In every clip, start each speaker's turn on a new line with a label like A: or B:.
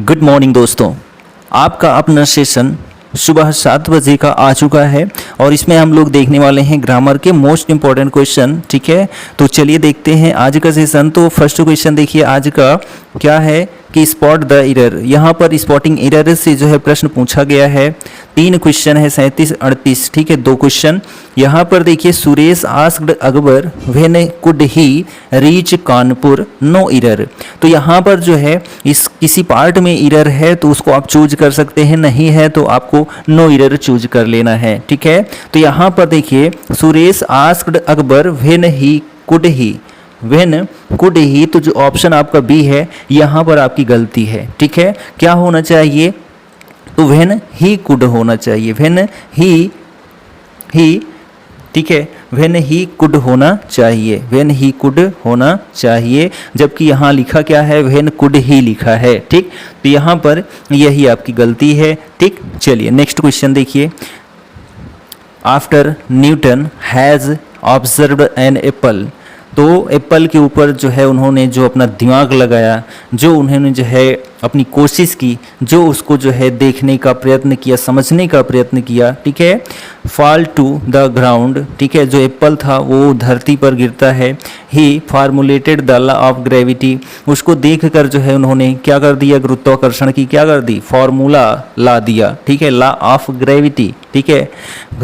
A: Good morning दोस्तों, आपका अपना सेशन सुबह 7 बजे का आ चुका है और इसमें हम लोग देखने वाले हैं ग्रामर के मोस्ट इंपॉर्टेंट क्वेश्चन। ठीक है, तो चलिए देखते हैं आज का सेशन। तो फर्स्ट क्वेश्चन देखिए आज का क्या है कि स्पॉट द एरर। यहाँ पर स्पॉटिंग एरर से जो है प्रश्न पूछा गया है। 3 क्वेश्चन है, 37 38। ठीक है, 2 क्वेश्चन यहाँ पर देखिए। Suresh asked Akbar when could he reach Kanpur, no error. तो यहाँ पर जो है इस किसी पार्ट में एरर है तो उसको आप चूज कर सकते हैं, नहीं है तो आपको नो एरर चूज कर लेना है। ठीक है, तो यहाँ पर देखिए Suresh asked Akbar when he could he, तो जो ऑप्शन आपका बी है यहाँ पर आपकी गलती है। ठीक है, क्या होना चाहिए? तो व्हेन ही कुड होना चाहिए, व्हेन ही ठीक है, व्हेन ही कुड होना चाहिए, व्हेन ही कुड होना चाहिए, जबकि यहाँ लिखा क्या है? व्हेन कुड ही लिखा है। ठीक, तो यहाँ पर यही आपकी गलती है। ठीक, चलिए नेक्स्ट क्वेश्चन देखिए। After Newton has observed an apple, तो एप्पल के ऊपर जो है उन्होंने जो अपना दिमाग लगाया, जो उन्होंने जो है अपनी कोशिश की, जो उसको जो है देखने का प्रयत्न किया, समझने का प्रयत्न किया। ठीक है, फॉल टू द ग्राउंड, ठीक है, जो एप्पल था वो धरती पर गिरता है। He formulated the law of gravity, उसको देखकर जो है उन्होंने क्या कर दिया? गुरुत्वाकर्षण की क्या कर दी? फॉर्मूला ला दिया। ठीक है, लॉ ऑफ ग्रेविटी। ठीक है,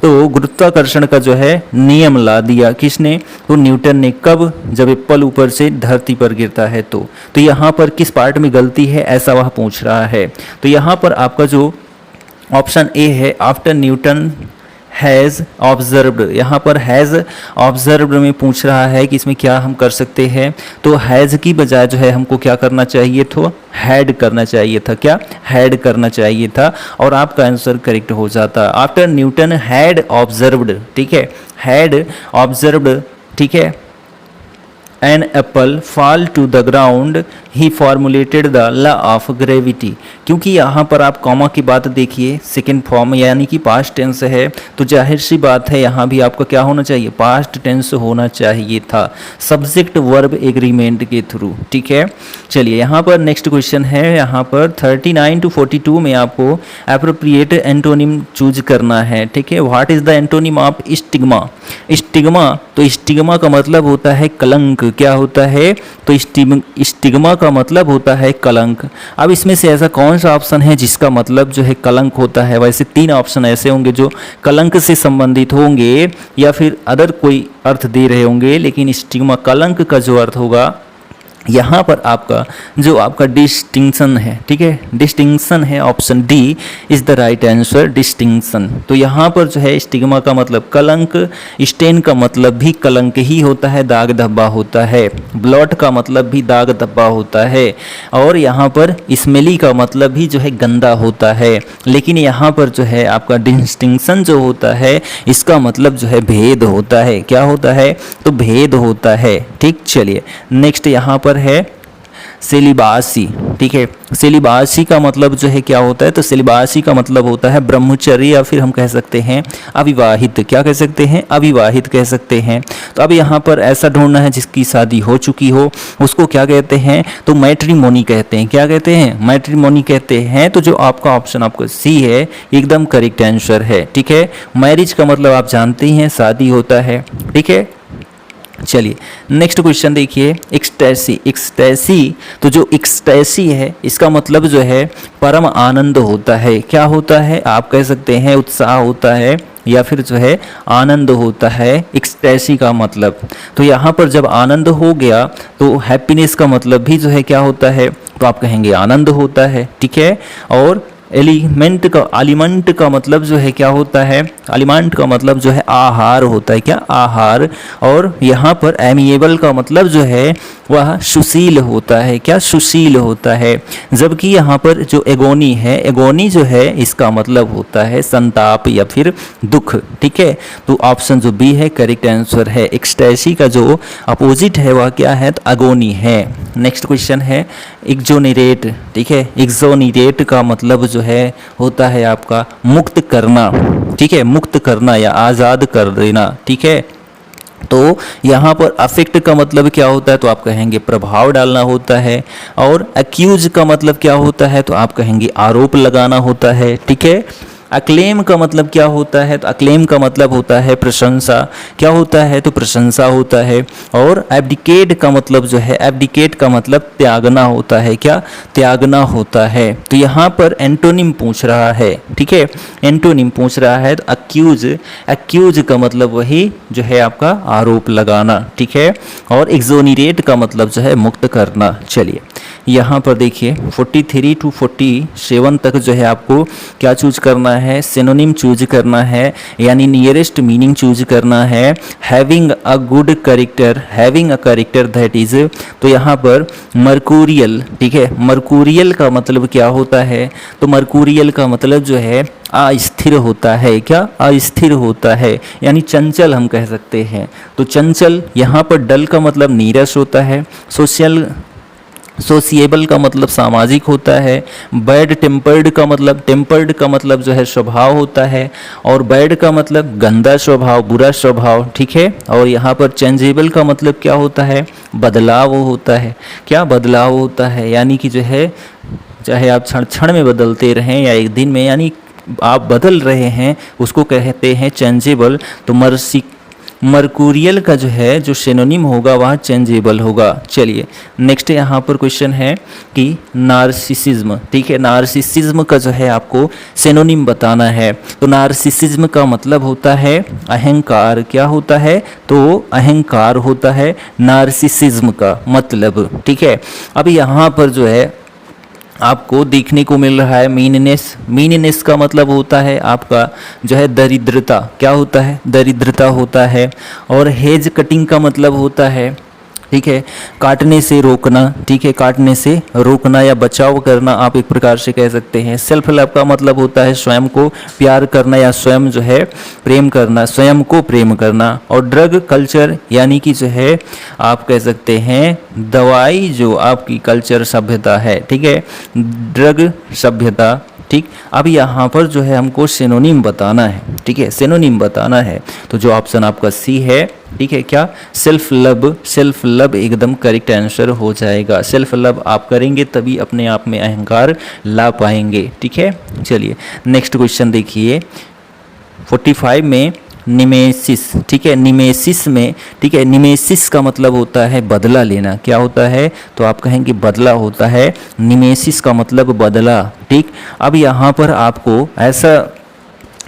A: तो गुरुत्वाकर्षण का जो है नियम ला दिया किसने? तो न्यूटन ने। कब? जब एप्पल ऊपर से धरती पर गिरता है। तो यहाँ पर किस पार्ट में गलती है ऐसा वह पूछ रहा है। तो यहाँ पर आपका जो ऑप्शन ए है, आफ्टर न्यूटन हैज़ ऑब्जर्व्ड, यहाँ पर हैज़ ऑब्जर्व्ड में पूछ रहा है कि इसमें क्या हम कर सकते हैं। तो हैज़ की बजाय जो है हमको क्या करना चाहिए? तो हैड करना चाहिए था। क्या? हैड करना चाहिए था और आपका आंसर करेक्ट हो जाता। आफ्टर न्यूटन हैड ऑब्जर्व्ड, ठीक है, हैड ऑब्जर्व्ड, ठीक है, an apple fall to the ground he formulated the law of gravity. क्योंकि यहाँ पर आप कॉमा की बात देखिए, सेकेंड फॉर्म यानी कि पास्ट टेंस है, तो जाहिर सी बात है यहाँ भी आपका क्या होना चाहिए? पास्ट टेंस होना चाहिए था, सब्जेक्ट वर्ब एग्रीमेंट के थ्रू। ठीक है, चलिए यहाँ पर नेक्स्ट क्वेश्चन है। यहाँ पर 39 to 42 में आपको एप्रोप्रिएट एंटोनिम चूज करना है। ठीक है, what is the antonym of stigma? Stigma, तो स्टिग्मा का मतलब होता है कलंक। क्या होता है? तो स्टिग्मा का मतलब होता है कलंक। अब इसमें से ऐसा कौन सा ऑप्शन है जिसका मतलब जो है कलंक होता है? वैसे 3 ऑप्शन ऐसे होंगे जो कलंक से संबंधित होंगे या फिर अदर कोई अर्थ दे रहे होंगे, लेकिन स्टिग्मा कलंक का जो अर्थ होगा यहाँ पर आपका जो आपका डिस्टिंक्शन है, ठीक है, डिस्टिंक्शन है, option D is the right answer, distinction. तो यहाँ पर जो है स्टिग्मा का मतलब कलंक, स्टेन का मतलब भी कलंक ही होता है, दाग धब्बा होता है, ब्लॉट का मतलब भी दाग धब्बा होता है, और यहाँ पर स्मेली का मतलब भी जो है गंदा होता है। लेकिन यहाँ पर जो है आपका डिस्टिंक्शन जो होता है इसका मतलब जो है भेद होता है। क्या होता है? तो भेद होता है। ठीक, चलिए नेक्स्ट यहाँ पर है सेलिबासी। ठीक है, सेलिबासी का मतलब जो है क्या होता है? तो सेलिबासी का मतलब होता है ब्रह्मचर्य, या फिर हम कह सकते हैं अविवाहित। क्या कह सकते हैं? अविवाहित कह सकते हैं। तो अब यहाँ पर ऐसा ढूंढना है जिसकी शादी हो चुकी हो, उसको क्या कहते हैं? तो मैट्रिमोनी कहते हैं। क्या कहते हैं? मैट्रिमोनी कहते हैं। तो जो आपका ऑप्शन आपका सी है एकदम करेक्ट आंसर है। ठीक है, मैरिज का मतलब आप जानते ही हैं शादी होता है। ठीक है, चलिए नेक्स्ट क्वेश्चन देखिए। एक्सटेसी, एक्सटेसी, तो जो एक्सटेसी है इसका मतलब जो है परम आनंद होता है। क्या होता है? आप कह सकते हैं उत्साह होता है या फिर जो है आनंद होता है, एक्सटेसी का मतलब। तो यहाँ पर जब आनंद हो गया तो हैप्पीनेस का मतलब भी जो है क्या होता है? तो आप कहेंगे आनंद होता है। ठीक है, और एलिमेंट का मतलब जो है क्या होता है? एलिमेंट का मतलब जो है आहार होता है। क्या? आहार। और यहाँ पर एमिएबल का मतलब जो है वह सुशील होता है। क्या? सुशील होता है। जबकि यहाँ पर जो एगोनी है, एगोनी जो है इसका मतलब होता है संताप या फिर दुख। ठीक है, तो ऑप्शन जो बी है करेक्ट आंसर है। एक्सटेसी का जो अपोजिट है वह क्या है? तो अगोनी है। नेक्स्ट क्वेश्चन है एक्सोनरेट। ठीक है, एक्सोनरेट का मतलब जो है होता है आपका मुक्त करना। ठीक है, मुक्त करना या आज़ाद कर देना। ठीक है, तो यहाँ पर अफेक्ट का मतलब क्या होता है, तो आप कहेंगे प्रभाव डालना होता है। और अक्यूज का मतलब क्या होता है, तो आप कहेंगे आरोप लगाना होता है। ठीक है। अक्लेम का मतलब क्या होता है, तो अक्लेम का मतलब होता है प्रशंसा। क्या होता है, तो प्रशंसा होता है। और एब्डिकेट का मतलब जो है, एब्डिकेट का मतलब त्यागना होता है। क्या, त्यागना होता है। तो यहाँ पर एंटोनिम पूछ रहा है। ठीक है, एंटोनिम पूछ रहा है। तो अक्यूज, अक्यूज का मतलब वही जो है आपका आरोप लगाना। ठीक है। और एक्सोनिरेट का मतलब जो है मुक्त करना। चलिए यहाँ पर देखिए 43 to 47 तक जो है आपको क्या चूज करना है, सिनोनिम चूज करना है, यानी नियरेस्ट मीनिंग चूज करना है। Having a good character, having a character that is, तो यहाँ पर मर्कूरियल। ठीक है, मर्कूरियल का मतलब क्या होता है, तो मर्कूरियल का मतलब जो है अस्थिर होता है। क्या, अस्थिर होता है, यानी चंचल हम कह सकते हैं। तो चंचल, यहाँ पर डल का मतलब नीरस होता है। सोशिएबल का मतलब सामाजिक होता है। बैड टेम्पर्ड का मतलब, टेम्पर्ड का मतलब जो है स्वभाव होता है। और बैड का मतलब गंदा स्वभाव, बुरा स्वभाव। ठीक है। और यहाँ पर चेंजेबल का मतलब क्या होता है, बदलाव होता है। क्या, बदलाव होता है, यानी कि जो है चाहे आप क्षण क्षण में बदलते रहें या एक दिन में, यानी आप बदल रहे हैं, उसको कहते हैं चेंजेबल। तो मर्कूरियल का जो है जो सिनोनिम होगा वह चेंजेबल होगा। चलिए नेक्स्ट यहाँ पर क्वेश्चन है कि नार्सिसिज्म। ठीक है, नार्सिसिज्म का जो है आपको सिनोनिम बताना है। तो नार्सिसिज्म का मतलब होता है अहंकार। क्या होता है, तो अहंकार होता है नार्सिसिज्म का मतलब। ठीक है। अब यहाँ पर जो है आपको देखने को मिल रहा है मीननेस। मीननेस का मतलब होता है आपका जो है दरिद्रता। क्या होता है, दरिद्रता होता है। और हेज कटिंग का मतलब होता है, ठीक है, काटने से रोकना। ठीक है, काटने से रोकना या बचाव करना आप एक प्रकार से कह सकते हैं। सेल्फ लव का मतलब होता है स्वयं को प्यार करना या स्वयं जो है प्रेम करना, स्वयं को प्रेम करना। और ड्रग कल्चर यानी कि जो है आप कह सकते हैं दवाई जो आपकी कल्चर सभ्यता है। ठीक है, ड्रग सभ्यता। ठीक, अब यहाँ पर जो है हमको सिनोनिम बताना है। ठीक है, सिनोनिम बताना है। तो जो ऑप्शन आपका सी है, ठीक है, क्या, सेल्फ लव। सेल्फ लव एकदम करेक्ट आंसर हो जाएगा। सेल्फ लव आप करेंगे तभी अपने आप में अहंकार ला पाएंगे। ठीक है। चलिए नेक्स्ट क्वेश्चन देखिए 45 में निमेसिस। ठीक है, निमेसिस में, ठीक है, निमेसिस का मतलब होता है बदला लेना। क्या होता है, तो आप कहेंगे बदला होता है। निमेसिस का मतलब बदला। ठीक, अब यहाँ पर आपको ऐसा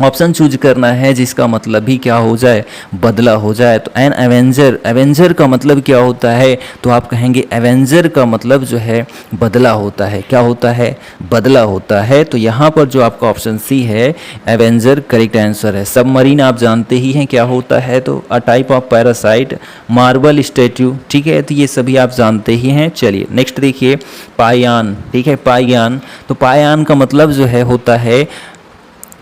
A: ऑप्शन चूज करना है जिसका मतलब भी क्या हो जाए, बदला हो जाए। तो एन एवेंजर, एवेंजर का मतलब क्या होता है, तो आप कहेंगे एवेंजर का मतलब जो है बदला होता है। क्या होता है, बदला होता है। तो यहाँ पर जो आपका ऑप्शन सी है एवेंजर करेक्ट आंसर है। सबमरीन आप जानते ही हैं क्या होता है, तो a type of parasite, marble statute. ठीक है, तो ये सभी आप जानते ही हैं। चलिए नेक्स्ट देखिए पायान। ठीक है, पायान, तो पायान का मतलब जो है होता है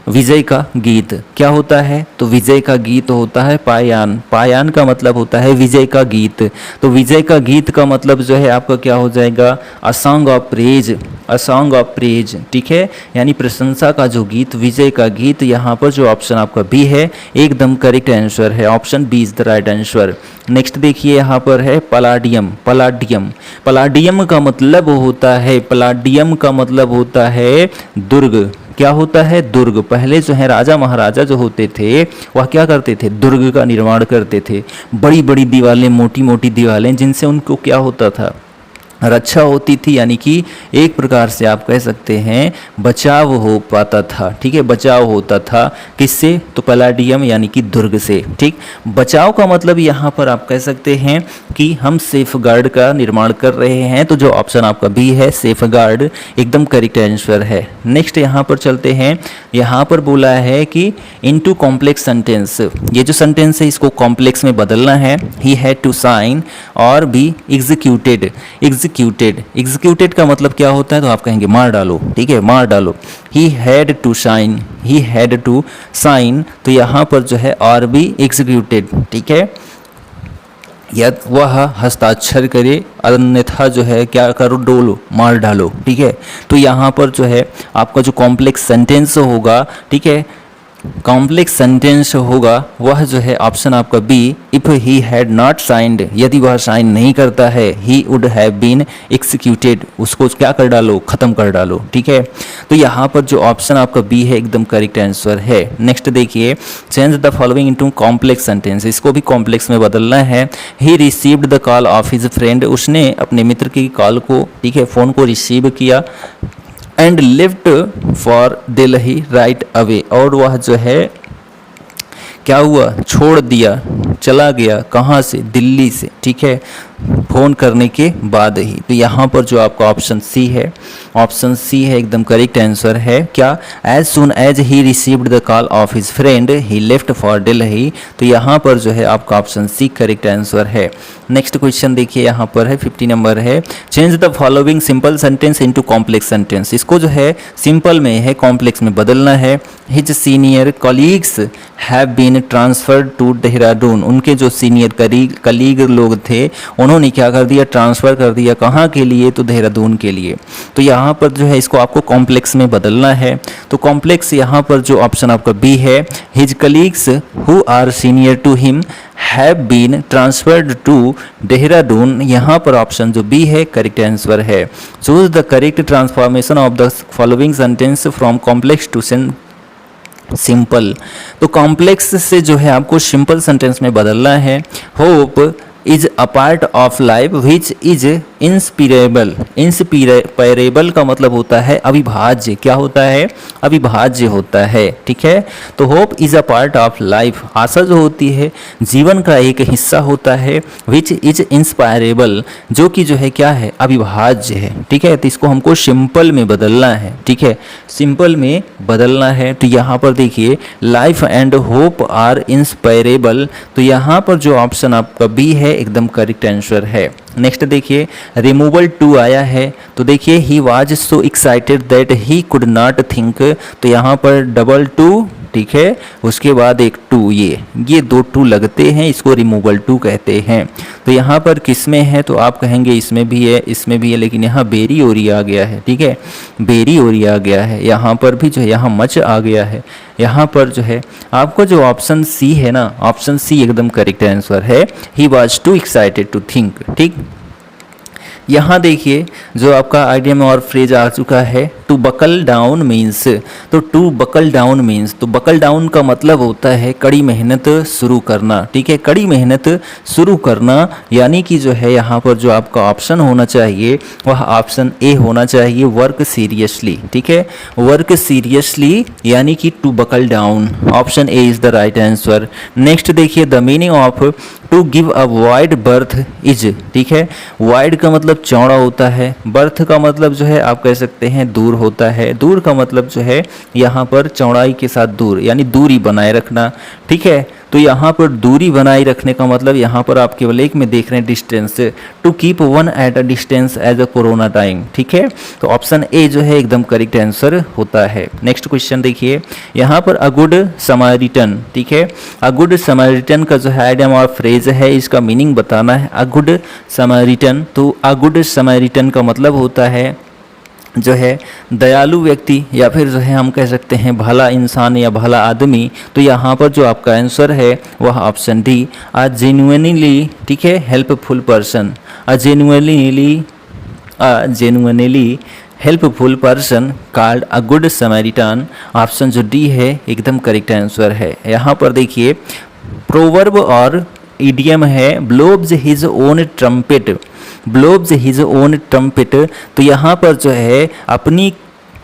A: विजय का गीत। क्या होता है, तो विजय का गीत होता है पायान। पायान का मतलब होता है विजय का गीत। तो विजय का गीत का मतलब जो है आपका क्या हो जाएगा, a song of praise, a song of praise. ठीक है, यानी प्रशंसा का जो गीत, विजय का गीत। यहाँ पर जो ऑप्शन आपका बी है एकदम करेक्ट आंसर है। Option B is the right answer. Next देखिए यहाँ पर है पलाडियम। पलाडियम, पलाडियम का मतलब होता है, पलाडियम का मतलब होता है दुर्ग। क्या होता है, दुर्ग। पहले जो है राजा महाराजा जो होते थे वह क्या करते थे, दुर्ग का निर्माण करते थे। बड़ी बड़ी दीवारें, मोटी मोटी दीवारें, जिनसे उनको क्या होता था, रक्षा होती थी, यानी कि एक प्रकार से आप कह सकते हैं बचाव हो पाता था। ठीक है, बचाव होता था किससे, तो पलाडियम यानी कि दुर्ग से। ठीक, बचाव का मतलब यहाँ पर आप कह सकते हैं कि हम सेफ गार्ड का निर्माण कर रहे हैं। तो जो ऑप्शन आपका बी है सेफ गार्ड एकदम करेक्ट आंसर है। नेक्स्ट यहाँ पर चलते हैं। यहाँ पर बोला है कि इनटू कॉम्प्लेक्स सेंटेंस, ये जो सेंटेंस है इसको कॉम्प्लेक्स में बदलना है। ही हैड टू साइन और बी एग्जीक्यूटेड। एग्जीक्यूटेड का मतलब क्या होता है, तो आप कहेंगे मार डालो। ठीक है, मार डालो। He had to sign, he had to sign, तो यहाँ पर जो है और भी एग्जीक्यूटेड। ठीक है, यद वह हस्ताक्षर करे, अन्यथा जो है क्या करो, डोलो, मार डालो। ठीक है, तो यहाँ पर जो है आपका जो कॉम्प्लेक्स सेंटेंस होगा, ठीक है, कॉम्प्लेक्स सेंटेंस होगा वह जो है ऑप्शन आपका B, if he had not signed, यदि वह साइन नहीं करता है, he would have been executed, उसको क्या कर डालो, खत्म कर डालो। ठीक है, तो यहाँ पर जो ऑप्शन आपका बी है एकदम करेक्ट आंसर है। नेक्स्ट देखिए, change the following into complex sentence, इसको भी कॉम्प्लेक्स में बदलना है। ही received the call of his friend, उसने अपने मित्र की कॉल को, ठीक है, फ़ोन को रिसीव किया। And lift for Delhi right away, और वह जो है क्या हुआ, छोड़ दिया, चला गया, कहाँ से, दिल्ली से। ठीक है, फ़ोन करने के बाद ही। तो यहाँ पर जो आपका ऑप्शन सी है, ऑप्शन सी है एकदम करेक्ट आंसर है। क्या, as soon as he received the call of his friend he left for Delhi, तो यहाँ पर जो है आपका ऑप्शन सी करेक्ट आंसर है। नेक्स्ट क्वेश्चन देखिए, यहाँ पर है 50 नंबर है, change the following simple sentence into complex sentence, इसको जो है सिंपल में है कॉम्प्लेक्स में बदलना है। His senior colleagues have been transferred to Dehradun, उनके जो सीनियर कलीग लोग थे उन्होंने क्या कर दिया, ट्रांसफ़र कर दिया, कहाँ के लिए, तो देहरादून के लिए। तो यहाँ पर जो है इसको आपको कॉम्प्लेक्स में बदलना है। तो कॉम्प्लेक्स यहाँ पर जो ऑप्शन आपका बी है, his colleagues who are senior to him have been transferred to Dehradun, यहाँ पर ऑप्शन जो बी है करेक्ट आंसर है। Choose the correct transformation of the following sentence from complex to simple, तो कॉम्प्लेक्स से जो है आपको सिंपल सेंटेंस में बदलना है। Hope is a part of life which is inspirable, inspirable का मतलब होता है अविभाज्य, क्या होता है, अविभाज्य होता है। ठीक है, तो hope is a part of life, आशा जो होती है जीवन का एक हिस्सा होता है। विच इज इंस्पायरेबल, जो कि जो है क्या है, अविभाज्य है। ठीक है, तो इसको हमको सिंपल में बदलना है। ठीक है, सिंपल में बदलना है। तो यहाँ पर देखिए, life and hope are inspirable, तो यहाँ पर जो ऑप्शन आपका बी है एकदम करेक्ट आंसर है। नेक्स्ट देखिए, रिमूवल टू आया है, तो देखिए he was so excited that he could not think, तो यहाँ पर डबल टू, ठीक है, उसके बाद एक टू, ये दो टू लगते हैं, इसको रिमूवल टू कहते हैं। तो यहाँ पर किस में है, तो आप कहेंगे इसमें भी है, इसमें भी है, लेकिन यहाँ बेरी ओरी आ गया है। ठीक है, बेरी ओरी आ गया है, यहाँ पर भी जो है यहाँ मच आ गया है। यहाँ पर जो है आपको जो ऑप्शन सी है ना, ऑप्शन सी एकदम करेक्ट आंसर है। He was too excited to think. ठीक, यहाँ देखिए जो आपका आइडिया में और फ्रेज आ चुका है, टू बकल डाउन मीन्स, तो टू बकल डाउन मीन्स, तो बकल डाउन का मतलब होता है कड़ी मेहनत शुरू करना। ठीक है, कड़ी मेहनत शुरू करना, यानी कि जो है यहाँ पर जो आपका ऑप्शन होना चाहिए वह ऑप्शन ए होना चाहिए, वर्क सीरियसली। ठीक है, वर्क सीरियसली यानी कि to buckle down, option A is the right answer. Next देखिए, the meaning of to give a wide berth is, ठीक है, वाइड का मतलब चौड़ा होता है, बर्थ का मतलब जो है आप कह सकते हैं दूर होता है, दूर का मतलब जो है यहाँ पर चौड़ाई के साथ दूर, यानी दूरी बनाए रखना। ठीक है, तो यहाँ पर दूरी बनाए रखने का मतलब यहाँ पर आप केवल एक में देख रहे हैं distance, to keep one at a distance as a corona time. ठीक है, तो ऑप्शन ए जो है एकदम करेक्ट आंसर होता है। नेक्स्ट क्वेश्चन देखिए, यहाँ पर अ गुड समारिटन, ठीक है, अ गुड समारिटन का जो है आइडियम और फ्रेज है, इसका मीनिंग बताना है। अ गुड समारिटन, तो अ गुड समारिटन का मतलब होता है जो है दयालु व्यक्ति, या फिर जो है हम कह सकते हैं भला इंसान या भला आदमी। तो यहाँ पर जो आपका आंसर है वह ऑप्शन डी, अ जेन्युइनली, ठीक है, helpful person, a genuinely helpful person called a good Samaritan, option जो डी है एकदम करेक्ट आंसर है। यहाँ पर देखिए प्रोवर्ब और इडियम है, blobs his own trumpet, blobs his own trumpet, तो यहाँ पर जो है अपनी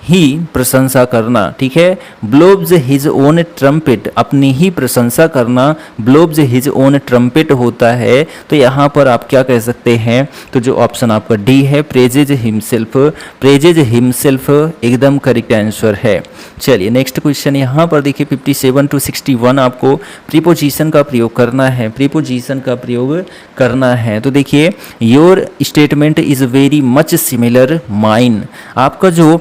A: ही प्रशंसा करना। ठीक है, ब्लोब्स हिज ओन ट्रम्पेट, अपनी ही प्रशंसा करना, ब्लोब्स हिज ओन ट्रम्पेट होता है। तो यहाँ पर आप क्या कह सकते हैं, तो जो ऑप्शन आपका डी है, प्रेजेज हिमसेल्फ, प्रेजेज हिमसेल्फ एकदम करेक्ट आंसर है। चलिए नेक्स्ट क्वेश्चन यहाँ पर देखिए 57 to 61 आपको प्रीपोजिशन का प्रयोग करना है, प्रीपोजिशन का प्रयोग करना है। तो देखिए, your statement is very much similar mine, आपका जो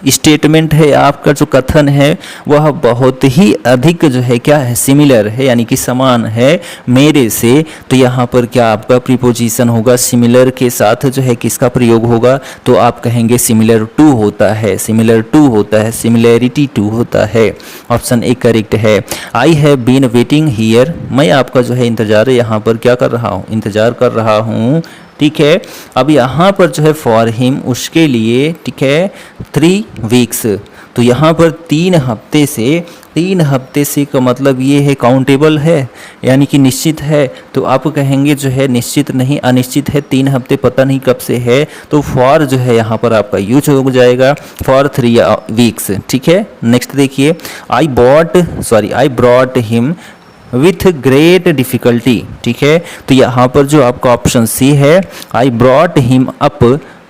A: स्टेटमेंट है, आपका जो कथन है वह बहुत ही अधिक जो है क्या है, सिमिलर है, यानी कि समान है मेरे से, तो यहाँ पर क्या आपका प्रीपोजिशन होगा सिमिलर के साथ जो है किसका प्रयोग होगा, तो आप कहेंगे सिमिलर टू होता है, सिमिलर टू होता है, सिमिलैरिटी टू होता है। ऑप्शन ए करेक्ट है। I have been waiting here, मैं आपका जो है इंतजार यहाँ पर क्या कर रहा हूँ, इंतजार कर रहा हूँ, ठीक है। अब यहाँ पर जो है फॉर हिम, उसके लिए, ठीक है, 3 वीक्स, तो यहाँ पर 3 हफ्ते से, 3 हफ्ते से का मतलब ये है काउंटेबल है, यानी कि निश्चित है, तो आप कहेंगे जो है निश्चित नहीं अनिश्चित है, 3 हफ्ते पता नहीं कब से है, तो फॉर जो है यहाँ पर आपका यूज हो जाएगा फॉर 3 वीक्स, ठीक है। नेक्स्ट देखिए, आई brought him with great difficulty, ठीक है, तो यहाँ पर जो आपका ऑप्शन सी है, I brought him up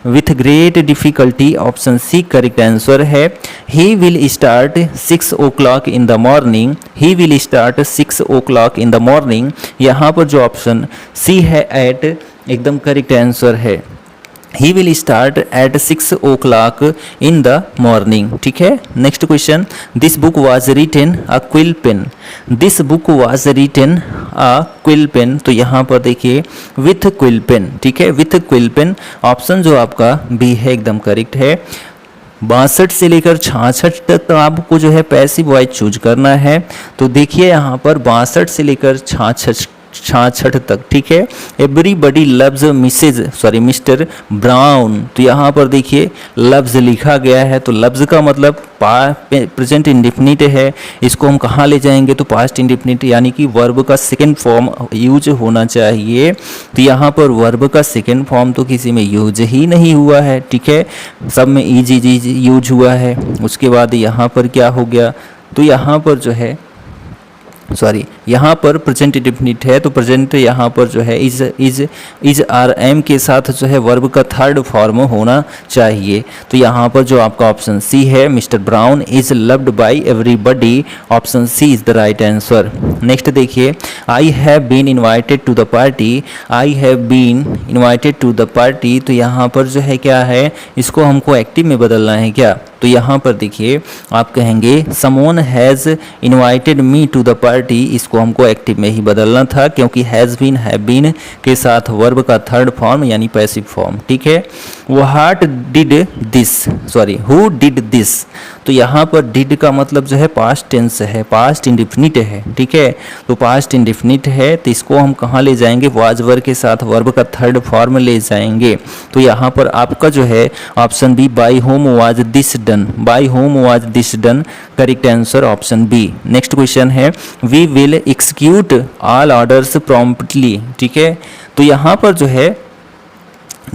A: with great difficulty, option C correct answer है। He will start 6 o'clock in the morning, he will start 6 o'clock in the morning, यहाँ पर जो ऑप्शन सी है एट, एकदम करेक्ट आंसर है। He will start at 6 o'clock in the morning, ठीक है। Next question, this book was written a quill pen, this book was written a quill pen, तो यहाँ पर देखिए with quill pen, ठीक है, with quill pen, ऑप्शन जो आपका बी है एकदम करेक्ट है। 62 से लेकर 66 तक तो आपको जो है पैसिव वॉइस चूज करना है, तो देखिए यहाँ पर 62 से लेकर 66 तक, ठीक है। एवरीबडी लव्स मिस्टर ब्राउन, तो यहाँ पर देखिए लव्स लिखा गया है, तो लव्स का मतलब प्रेजेंट इंडेफिनिट है, इसको हम कहाँ ले जाएंगे, तो पास्ट इंडेफिनिट, यानी कि वर्ब का सेकंड फॉर्म यूज होना चाहिए, तो यहाँ पर वर्ब का सेकंड फॉर्म तो किसी में यूज ही नहीं हुआ है, ठीक है, सब में इज यूज हुआ है। उसके बाद यहाँ पर क्या हो गया, तो यहाँ पर जो है यहाँ पर प्रेजेंट इंडेफिनिट है, तो प्रेजेंट यहाँ पर जो है इज आर एम के साथ जो है वर्ब का थर्ड फॉर्म होना चाहिए, तो यहाँ पर जो आपका ऑप्शन सी है, mister brown is loved by everybody, option C is the right answer. Next देखिए, I have been invited to the party, I have been invited to the party, तो यहाँ पर जो है क्या है, इसको हमको एक्टिव में बदलना है क्या, तो यहाँ पर देखिए आप कहेंगे someone has invited me to the party, इसको हमको एक्टिव में ही बदलना था, क्योंकि हैज़ बीन, हैव बीन के साथ वर्ब का थर्ड फॉर्म यानी पैसिव फॉर्म, ठीक है। What did this, who did this, तो यहाँ पर डिड का मतलब जो है पास्ट टेंस है, पास्ट इंडेफिनिट है, ठीक है, तो पास्ट इंडेफिनिट है, तो इसको हम कहाँ ले जाएंगे, वाज वर्ब के साथ वर्ब का थर्ड फॉर्म ले जाएंगे, तो यहाँ पर आपका जो है option B, by whom was this done, by whom was this done, correct answer option B. Next question है, we will execute all orders promptly, ठीक है, तो यहाँ पर जो है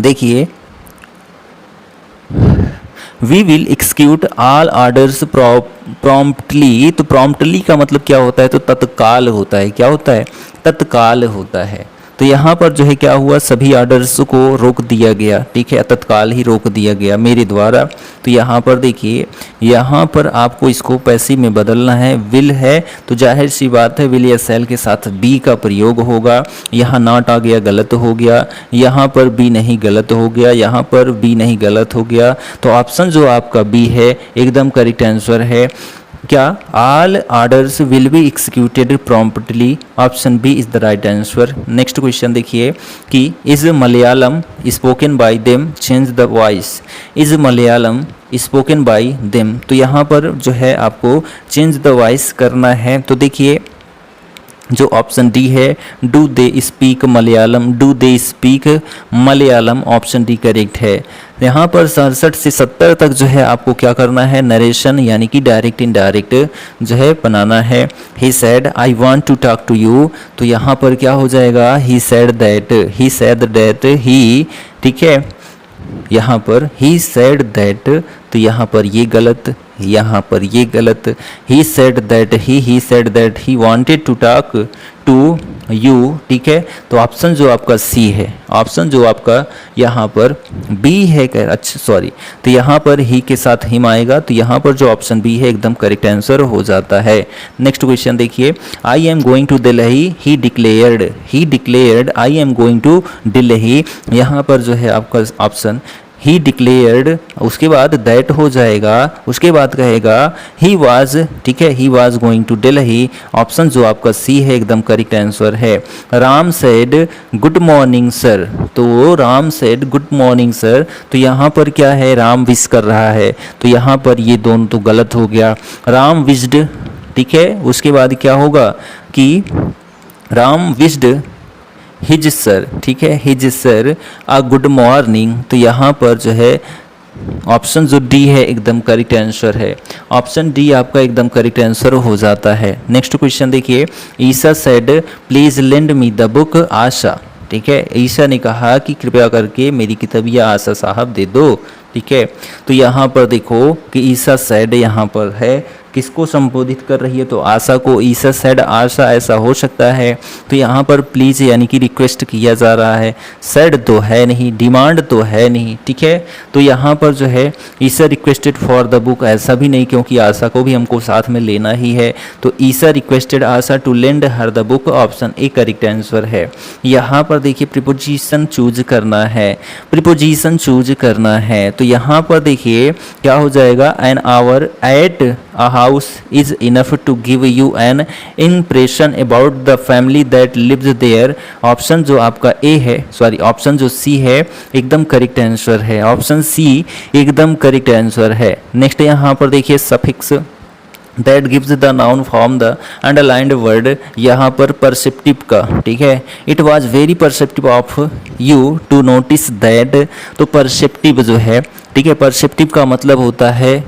A: देखिए we will execute all orders promptly, तो प्रॉम्प्टली का मतलब क्या होता है, तो तत्काल होता है, क्या होता है, तत्काल होता है, तो यहाँ पर जो है क्या हुआ, सभी ऑर्डर्स को रोक दिया गया, ठीक है, तत्काल ही रोक दिया गया मेरे द्वारा, तो यहाँ पर देखिए यहाँ पर आपको इसको पैसिव में बदलना है, विल है तो जाहिर सी बात है विल या सेल के साथ बी का प्रयोग होगा, यहाँ नॉट आ गया गलत हो गया, यहाँ पर बी नहीं गलत हो गया, यहाँ पर बी नहीं गलत हो गया, तो ऑप्शन जो आपका बी है एकदम करेक्ट आंसर है। क्या, all orders will be executed promptly, option B is the right answer. Next question देखिए कि is Malayalam spoken by them, change the voice, is Malayalam spoken by them, तो यहाँ पर जो है आपको चेंज द वॉइस करना है, तो देखिए जो ऑप्शन डी है, do they speak Malayalam, do they speak Malayalam, option D correct है। यहाँ पर 67 से 70 तक जो है आपको क्या करना है, नरेशन यानी कि डायरेक्ट इनडायरेक्ट जो है बनाना है। He said I want to talk to you, तो यहाँ पर क्या हो जाएगा, he said that, he said that he, ठीक है, यहाँ पर ही सेड दैट, तो यहाँ पर ये गलत, यहाँ पर ये गलत, he said that he said that he wanted to talk to you, ठीक है, तो ऑप्शन जो आपका सी है, ऑप्शन जो आपका यहाँ पर बी है, अच्छा सॉरी, तो यहाँ पर ही के साथ हिम आएगा, तो यहाँ पर जो ऑप्शन बी है एकदम करेक्ट आंसर हो जाता है। नेक्स्ट क्वेश्चन देखिए, I am going to Delhi, he declared I am going to Delhi, यहाँ पर जो है आपका ऑप्शन ही डिक्लेयर्ड, उसके बाद दैट हो जाएगा, उसके बाद कहेगा ही वाज, ठीक है, he was going to Delhi. Option जो आपका सी है एकदम करेक्ट आंसर है। Ram said good morning sir, तो Ram said good morning sir, तो यहाँ पर क्या है, राम विश कर रहा है, तो यहाँ पर ये दोनों तो गलत हो गया। राम विश्ड, ठीक है, उसके बाद क्या होगा कि राम विश्ड हिज सर, ठीक है, his sir a good morning, तो यहाँ पर जो है ऑप्शन जो डी है एकदम करेक्ट आंसर है। ऑप्शन डी आपका एकदम करेक्ट आंसर हो जाता है। नेक्स्ट क्वेश्चन देखिए, Isa said please lend me the book Asha, ठीक है, ईसा ने कहा कि कृपया करके मेरी किताबियाँ आशा साहब दे दो, ठीक है। तो यहाँ पर देखो कि ईसा सेड यहाँ पर है, किसको संबोधित कर रही है, तो आशा को। ईसा सेड आशा, ऐसा हो सकता है, तो यहाँ पर प्लीज यानी कि रिक्वेस्ट किया जा रहा है, सेड तो है नहीं, डिमांड तो है नहीं, ठीक है। तो यहाँ पर जो है ईसा रिक्वेस्टेड फॉर द बुक, ऐसा भी नहीं क्योंकि आशा को भी हमको साथ में लेना ही है, तो Isa requested Asha to lend her the book, option A correct answer है। यहाँ पर देखिए प्रीपोजिशन चूज करना है, प्रीपोजिशन चूज करना है, तो यहाँ पर देखिए क्या हो जाएगा, an hour at a house is enough to give you an impression about the family that lives there। Option जो आपका ए है, सॉरी ऑप्शन जो सी है एकदम करेक्ट आंसर है, ऑप्शन सी एकदम करेक्ट आंसर है। नेक्स्ट यहाँ पर देखिए suffix that gives the noun form the underlined word, यहाँ पर परसेप्टिव का, ठीक है, it was very perceptive of you to notice that, तो परसेप्टिव जो है, ठीक है, परसेप्टिव का मतलब होता है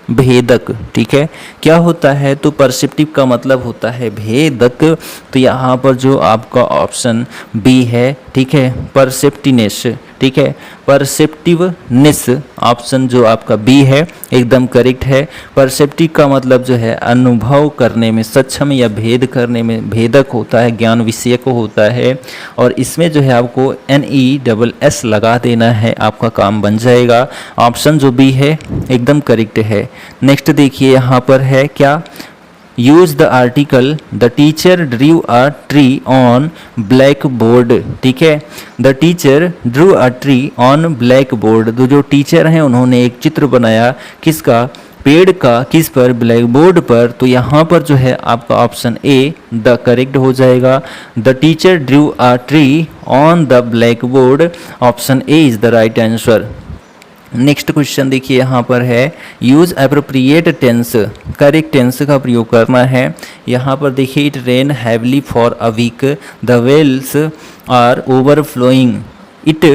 A: भेदक, ठीक है, क्या होता है, तो परसेप्टिव का मतलब होता है भेदक, तो यहाँ पर जो आपका ऑप्शन बी है, ठीक है, परसेप्टिनेस, ठीक है, परसेप्टिवनेस, ऑप्शन जो आपका बी है एकदम करेक्ट है। परसेप्टिव का मतलब जो है अनुभव करने में सक्षम या भेद करने में, भेदक होता है, ज्ञान विषय को होता है, और इसमें जो है आपको NESS लगा देना है, आपका काम बन जाएगा। ऑप्शन जो बी है एकदम करेक्ट है। नेक्स्ट देखिए यहाँ पर है क्या, use the article the teacher drew a tree on black board, ठीक है, the teacher drew a tree on black board, तो जो टीचर हैं उन्होंने एक चित्र बनाया, किसका, पेड़ का, किस पर, ब्लैक बोर्ड पर, तो यहाँ पर जो है आपका ऑप्शन ए द करेक्ट हो जाएगा। The teacher drew a tree on the black board, option A is the right answer. Next question देखिए यहाँ पर है, use appropriate tense, correct tense का प्रयोग करना है। यहाँ पर देखिए it rain heavily for a week, the wells are overflowing, it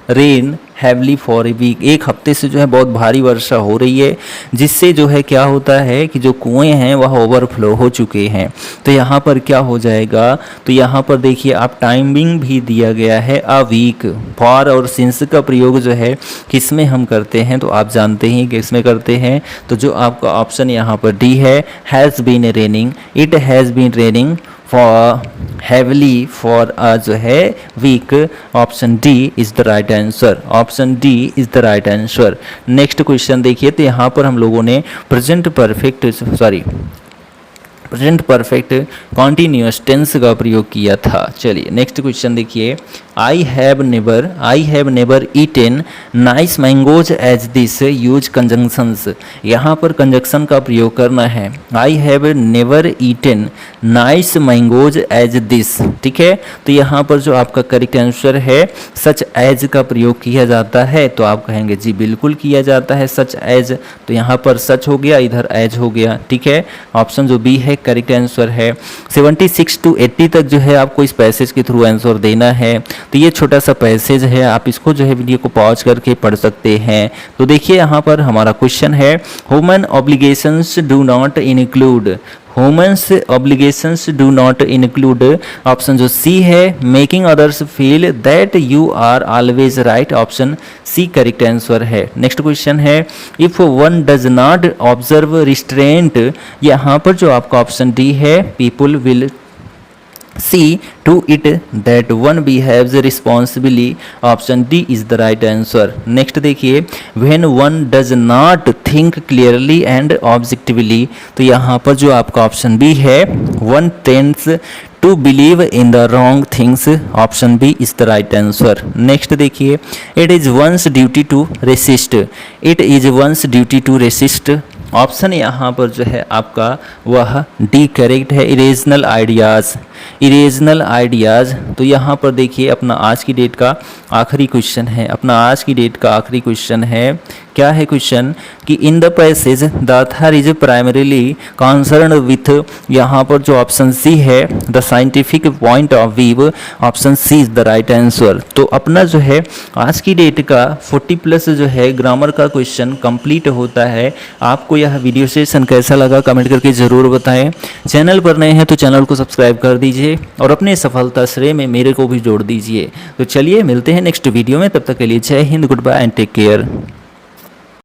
A: rain heavily for a week, एक हफ्ते से जो है बहुत भारी वर्षा हो रही है, जिससे जो है क्या होता है कि जो कुएं हैं वह ओवरफ्लो हो चुके हैं, तो यहाँ पर क्या हो जाएगा, तो यहाँ पर देखिए आप टाइमिंग भी दिया गया है अ वीक। फॉर और सिंस का प्रयोग जो है किस में हम करते हैं, तो आप जानते हैं किस में करते हैं, तो जो आपका ऑप्शन यहाँ पर डी है, has been raining, it has been raining for heavily for a जो है week, option D is the right answer, option D is the right answer. Next question देखिए, तो यहाँ पर हम लोगों ने प्रेजेंट परफेक्ट कॉन्टिन्यूअस टेंस का प्रयोग किया था। चलिए नेक्स्ट क्वेश्चन देखिए, I have never eaten nice mangoes as this, use conjunctions, यहाँ पर कंजंक्शन का प्रयोग करना है। I have never eaten nice mangoes as this, ठीक है, तो यहाँ पर जो आपका करेक्ट आंसर है सच एज का प्रयोग किया जाता है, तो आप कहेंगे जी बिल्कुल किया जाता है सच एज, तो यहाँ पर सच हो गया, इधर एज हो गया, ठीक है, ऑप्शन जो बी है करेक्ट आंसर है। 76 to 80 तक जो है आपको इस पैसेज के थ्रू आंसर देना है, तो ये छोटा सा पैसेज है, आप इसको जो है वीडियो को पॉज करके पढ़ सकते हैं। तो देखिए यहाँ पर हमारा क्वेश्चन है, human obligations do not include, humans obligations do not include, option जो सी है making others feel that you are always right, option C correct answer है। नेक्स्ट क्वेश्चन है, if one does not observe restraint, यहाँ पर जो आपका option D है people will See to it that one behaves responsibly. Option D is the right answer. Next देखिए, when one does not think clearly and objectively, तो यहाँ पर जो आपका ऑप्शन बी है, one tends to believe in the wrong things. Option B is the right answer. Next देखिए, it is one's duty to resist. It is one's duty to resist. Option यहाँ पर जो है आपका वह डी करेक्ट है, इरेजनल ideas. इरेजनल ideas, तो यहाँ पर देखिए अपना आज की डेट का आखिरी क्वेश्चन है, अपना आज की डेट का आखिरी क्वेश्चन है। क्या है क्वेश्चन कि in the passage the author is primarily concern with, यहाँ पर जो ऑप्शन सी है the scientific point of view, option C is the right answer. तो अपना जो है आज की डेट का 40+ जो है ग्रामर का क्वेश्चन कंप्लीट होता है। आपको यह वीडियो सेशन कैसा लगा कमेंट करके ज़रूर बताएं। चैनल पर नए हैं तो चैनल को सब्सक्राइब कर दीजिए और अपने सफलता श्रेय में मेरे को भी जोड़ दीजिए। तो चलिए मिलते हैं नेक्स्ट वीडियो में, तब तक के लिए जय हिंद, goodbye and take care.